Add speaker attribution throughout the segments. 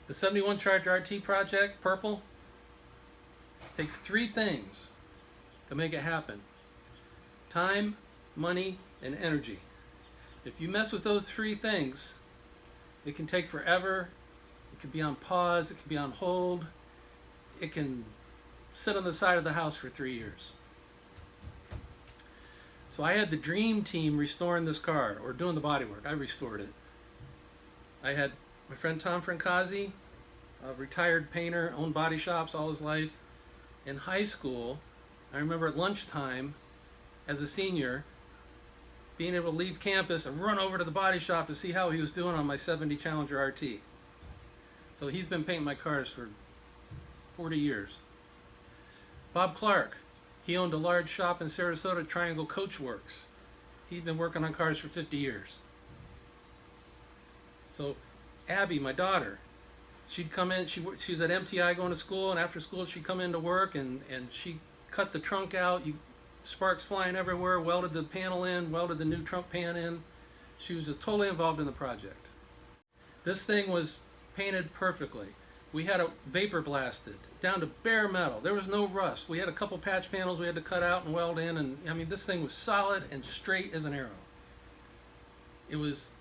Speaker 1: The 71 Charger RT project, purple, takes three things to make it happen: time, money, and energy. If you mess with those three things, it can take forever. It can be on pause, it can be on hold, it can sit on the side of the house for 3 years. So I had the dream team restoring this car, or doing the body work. I restored it. I had my friend Tom Francazzi, a retired painter, owned body shops all his life. In high school, I remember at lunchtime, as a senior, being able to leave campus and run over to the body shop to see how he was doing on my 70 Challenger RT. So he's been painting my cars for 40 years. Bob Clark, he owned a large shop in Sarasota, Triangle Coach Works. He'd been working on cars for 50 years. So Abby, my daughter, she'd come in, she was at MTI going to school, and after school she'd come into work and she cut the trunk out, sparks flying everywhere, welded the panel in, welded the new trunk pan in. She was just totally involved in the project. This thing was painted perfectly. We had it vapor blasted down to bare metal. There was no rust. We had a couple patch panels we had to cut out and weld in, and I mean, this thing was solid and straight as an arrow. It was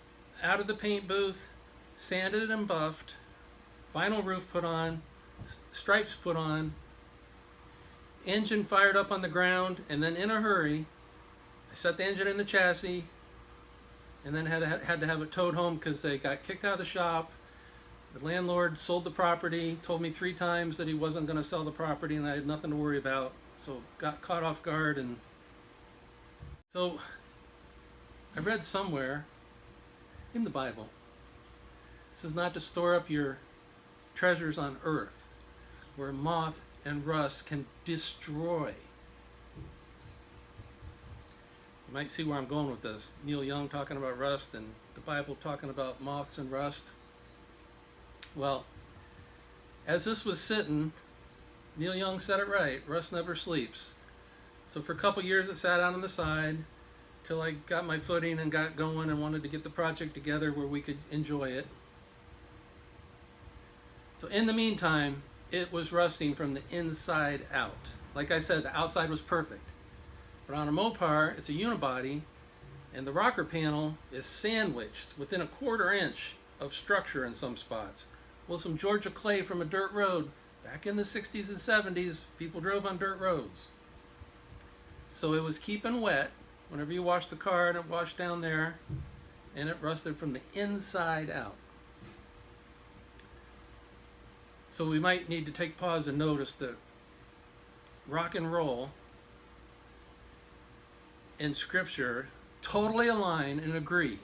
Speaker 1: out of the paint booth, sanded and buffed, vinyl roof put on, stripes put on, engine fired up on the ground, and then in a hurry, I set the engine in the chassis, and then had to have it towed home because they got kicked out of the shop. The landlord sold the property, told me 3 times that he wasn't going to sell the property and I had nothing to worry about. So got caught off guard. And so I read somewhere in the Bible, it says not to store up your treasures on earth, where moth and rust can destroy. You might see where I'm going with this. Neil Young talking about rust and the Bible talking about moths and rust. Well, as this was sitting, Neil Young said it right, rust never sleeps. So for a couple years it sat out on the side till I got my footing and got going and wanted to get the project together where we could enjoy it. So in the meantime, it was rusting from the inside out. Like I said, the outside was perfect. But on a Mopar, it's a unibody, and the rocker panel is sandwiched within a 1/4 inch of structure in some spots. Well, some Georgia clay from a dirt road. Back in the 60s and 70s, people drove on dirt roads. So it was keeping wet whenever you washed the car, and it washed down there, and it rusted from the inside out. So we might need to take pause and notice that rock and roll and scripture totally align and agree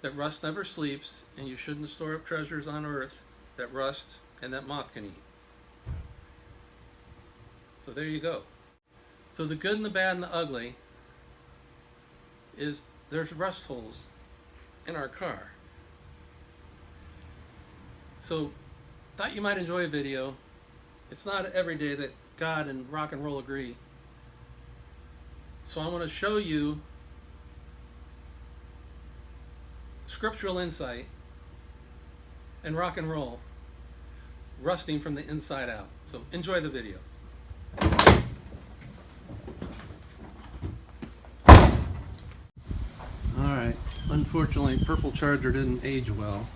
Speaker 1: that rust never sleeps, and you shouldn't store up treasures on earth that rust and that moth can eat. So there you go. So the good and the bad and the ugly is there's rust holes in our car. So thought you might enjoy a video. It's not every day that God and rock and roll agree. So I want to show you scriptural insight and rock and roll rusting from the inside out. So enjoy the video. Alright, unfortunately Purple Charger didn't age well.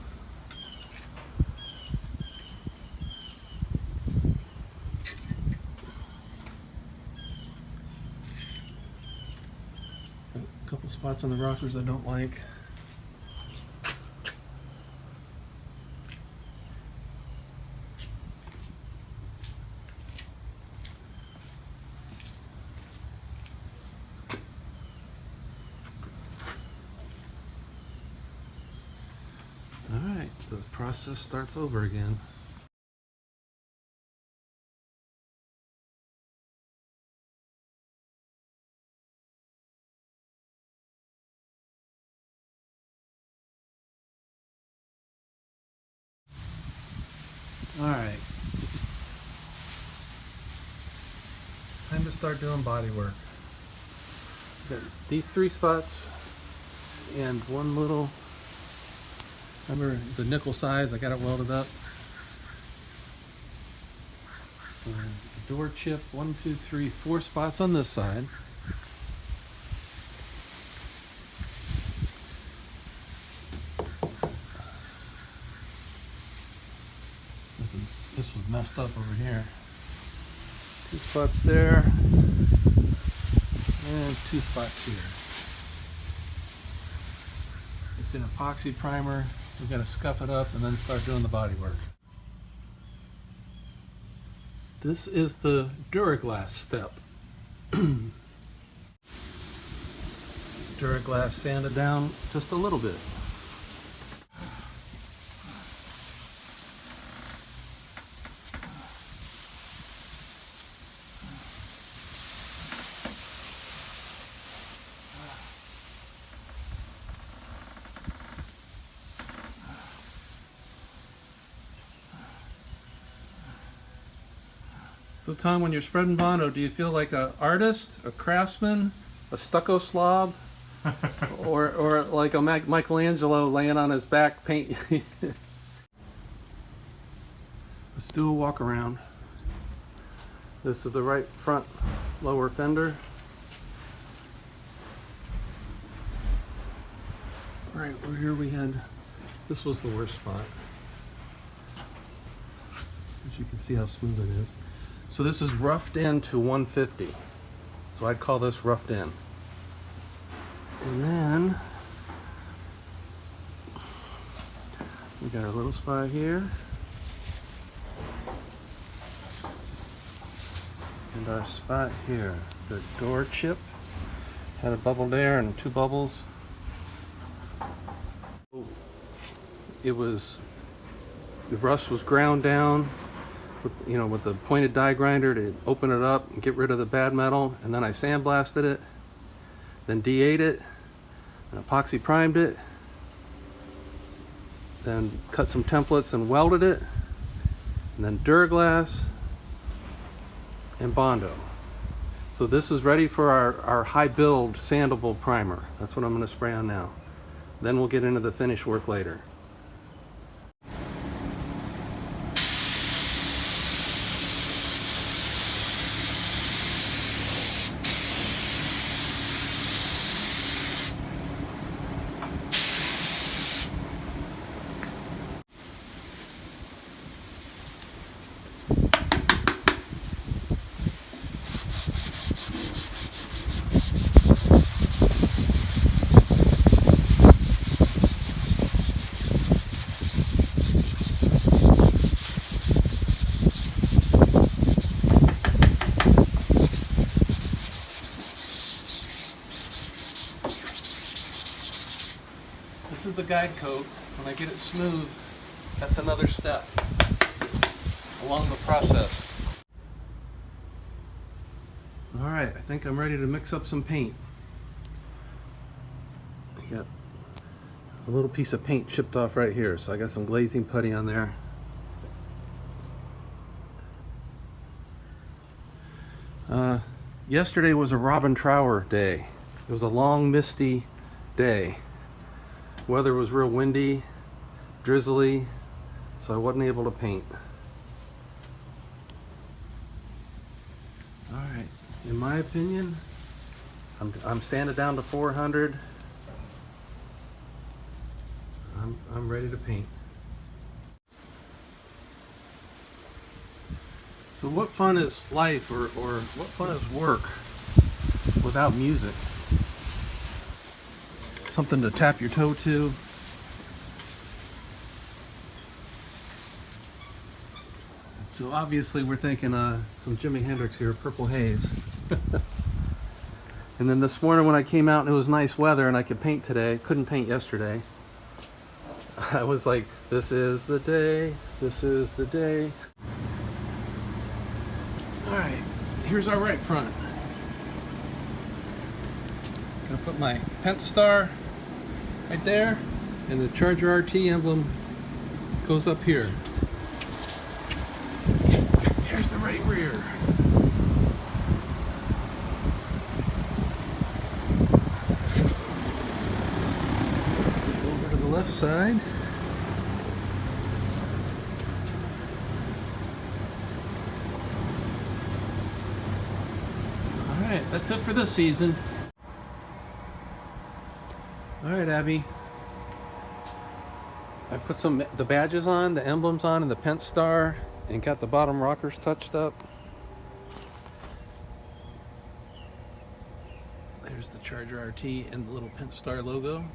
Speaker 1: A couple spots on the rockers I don't like. Alright, the process starts over again. Alright, time to start doing body work. Got these 3 spots and one little, remember it's a nickel size, I got it welded up. The door chip, 1, 2, 3, 4 spots on this side. This was messed up over here. 2 spots there, and 2 spots here. It's an epoxy primer. We've got to scuff it up and then start doing the body work. This is the Duraglass step. Duraglass sanded down just a little bit. So Tom, when you're spreading Bondo, do you feel like an artist, a craftsman, a stucco slob, or like a Michelangelo laying on his back paint? Let's do a walk around. This is the right front lower fender. Right, over here we had, this was the worst spot. As you can see how smooth it is. So this is roughed in to 150. So I'd call this roughed in. And then we got our little spot here. And our spot here. The door chip had a bubble there and 2 bubbles. It was, the rust was ground down with the pointed die grinder to open it up and get rid of the bad metal, and then I sandblasted it, then D8'd it, and epoxy primed it, then cut some templates and welded it, and then Duraglass and Bondo. So this is ready for our high build sandable primer. That's what I'm going to spray on now. Then we'll get into the finish work later. This is the guide coat. When I get it smooth, that's another step along the process. All right, I think I'm ready to mix up some paint. I got a little piece of paint chipped off right here, so I got some glazing putty on there. Yesterday was a Robin Trower day. It was a long, misty day. Weather was real windy, drizzly, so I wasn't able to paint. All right, in my opinion, I'm sanded down to 400. I'm ready to paint. So what fun is life, or what fun is work without music? Something to tap your toe to. So obviously we're thinking some Jimi Hendrix here, Purple Haze. And then this morning when I came out and it was nice weather and I could paint today, couldn't paint yesterday, I was like, this is the day, this is the day. All right, here's our right front. Gonna put my Pent Star right there, and the Charger RT emblem goes up here. Here's the right rear. Over to the left side. Alright, that's it for this season. Alright, Abby. I put the badges on, the emblems on, and the Pent Star, and got the bottom rockers touched up. There's the Charger RT and the little Pent Star logo.